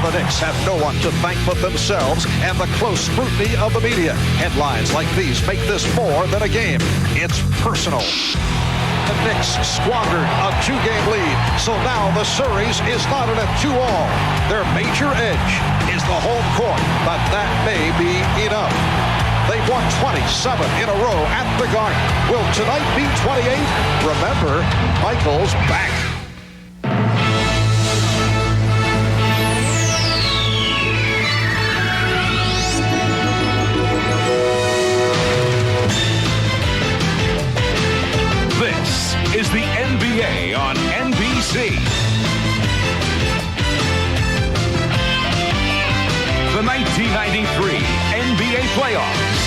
The Knicks have no one to thank but themselves and the close scrutiny of the media. Headlines like these make this more than a game. It's personal. The Knicks squandered a 2-game lead, so now the series is knotted at 2-all. Their major edge is the home court, but that may be enough. They've won 27 in a row at the Garden. Will tonight be 28? Remember, Michael's back. This is the NBA on NBC. The 1993 NBA Playoffs.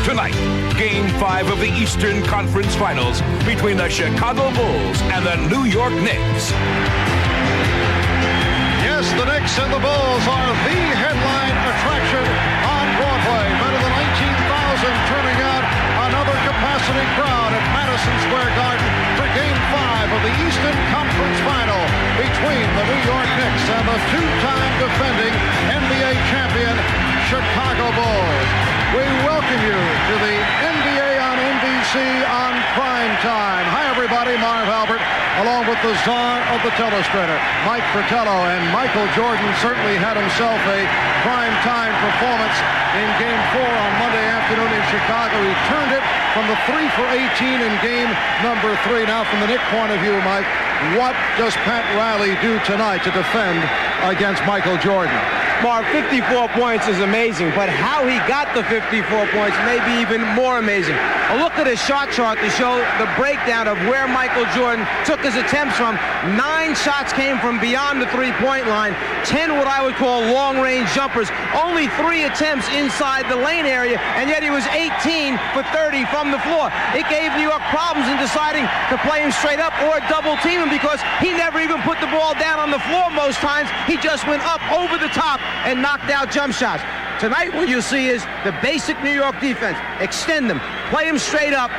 Tonight, Game 5 of the Eastern Conference Finals between the Chicago Bulls and the New York Knicks. Yes, the Knicks and the Bulls are the headline attraction on Broadway. Better than 19,000 turning out, another capacity crowd at Madison Square Garden for Game 5 of the Eastern Conference Final between the New York Knicks and the two-time defending NBA champion Chicago Bulls. We welcome you to the NBA on NBC on prime time. Hi, everybody. Marv Albert, along with the czar of the telestrator, Mike Fratello. And Michael Jordan certainly had himself a prime time performance in Game 4 on Monday afternoon in Chicago. He turned it from the 3 for 18 in game number 3. Now, from the Knicks point of view, Mike, what does Pat Riley do tonight to defend against Michael Jordan? Mark, 54 points is amazing, but how he got the 54 points may be even more amazing. A look at his shot chart to show the breakdown of where Michael Jordan took his attempts from. 9 shots came from beyond the three-point line, 10 what I would call long-range jumpers, only 3 attempts inside the lane area, and yet he was 18 for 30 from the floor. It gave New York problems in deciding to play him straight up or double-team him because he never even put the ball down on the floor most times. He just went up over the top and knocked out jump shots. Tonight what you'll see is the basic New York defense. Extend them, play him straight up,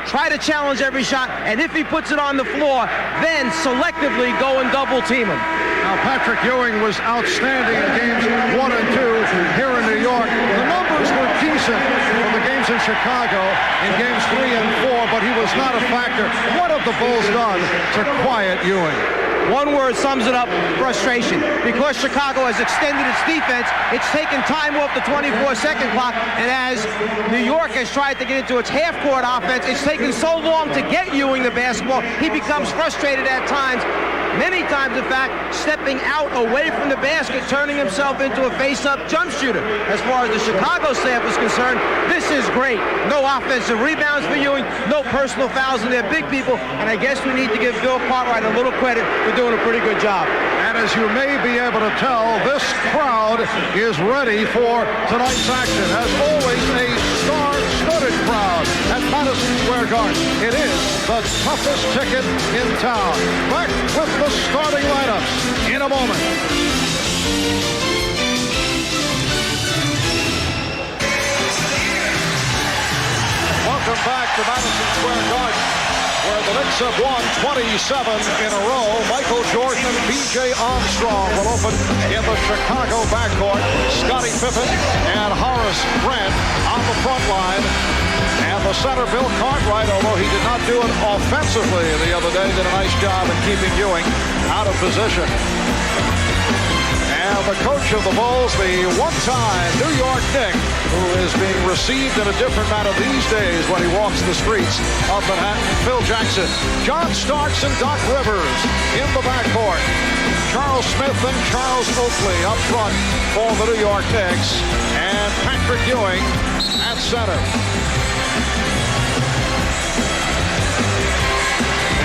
try to challenge every shot, and if he puts it on the floor, then selectively go and double team him. Now, Patrick Ewing was outstanding in games 1 and 2 here in New York. The numbers were decent for the games in Chicago in games 3 and 4, but he was not a factor. What have the Bulls done to quiet Ewing? One word sums it up: frustration. Because Chicago has extended its defense, it's taken time off the 24-second clock, and as New York has tried to get into its half-court offense, it's taken so long to get Ewing the basketball, he becomes frustrated at times. Many times, in fact, stepping out away from the basket, turning himself into a face-up jump shooter. As far as the Chicago staff is concerned, this is great. No offensive rebounds for Ewing, no personal fouls, and they're big people, and I guess we need to give Bill Cartwright a little credit for doing a pretty good job. And as you may be able to tell, this crowd is ready for tonight's action. As always, a star-studded crowd at Madison Square Garden. It is the toughest ticket in town. Back with the starting lineups in a moment. Welcome back to Madison Square Garden, where the Knicks have won 27 in a row. Michael Jordan and B.J. Armstrong will open in the Chicago backcourt. Scottie Pippen and Horace Grant on the front line. And the center, Bill Cartwright, although he did not do it offensively the other day, did a nice job in keeping Ewing out of position. And the coach of the Bulls, the one-time New York Knick, who is being received in a different manner these days when he walks the streets of Manhattan, Phil Jackson. John Starks and Doc Rivers in the backcourt. Charles Smith and Charles Oakley up front for the New York Knicks. And Patrick Ewing at center.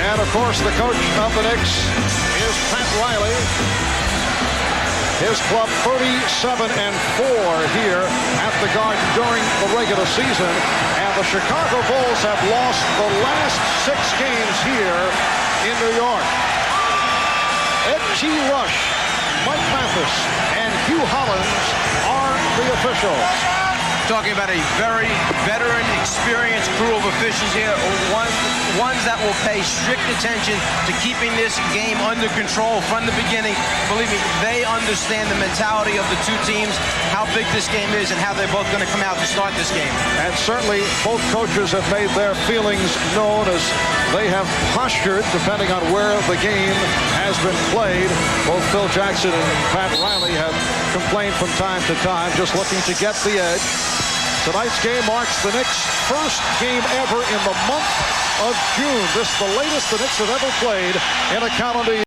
And, of course, the coach of the Knicks is Pat Riley. His club 37-4 here at the Garden during the regular season. And the Chicago Bulls have lost the last 6 games here in New York. Ed G. Rush, Mike Mathis, and Hugh Hollins are the officials. talking about a very veteran, experienced crew of officials here, ones that will pay strict attention to keeping this game under control from the beginning. Believe me, they understand the mentality of the two teams, how big this game is, and how they're both going to come out to start this game. And certainly both coaches have made their feelings known as they have postured, depending on where the game has been played. Both Phil Jackson and Pat Riley have complained from time to time, just looking to get the edge. Tonight's game marks the Knicks' first game ever in the month of June. This is the latest the Knicks have ever played in a calendar year.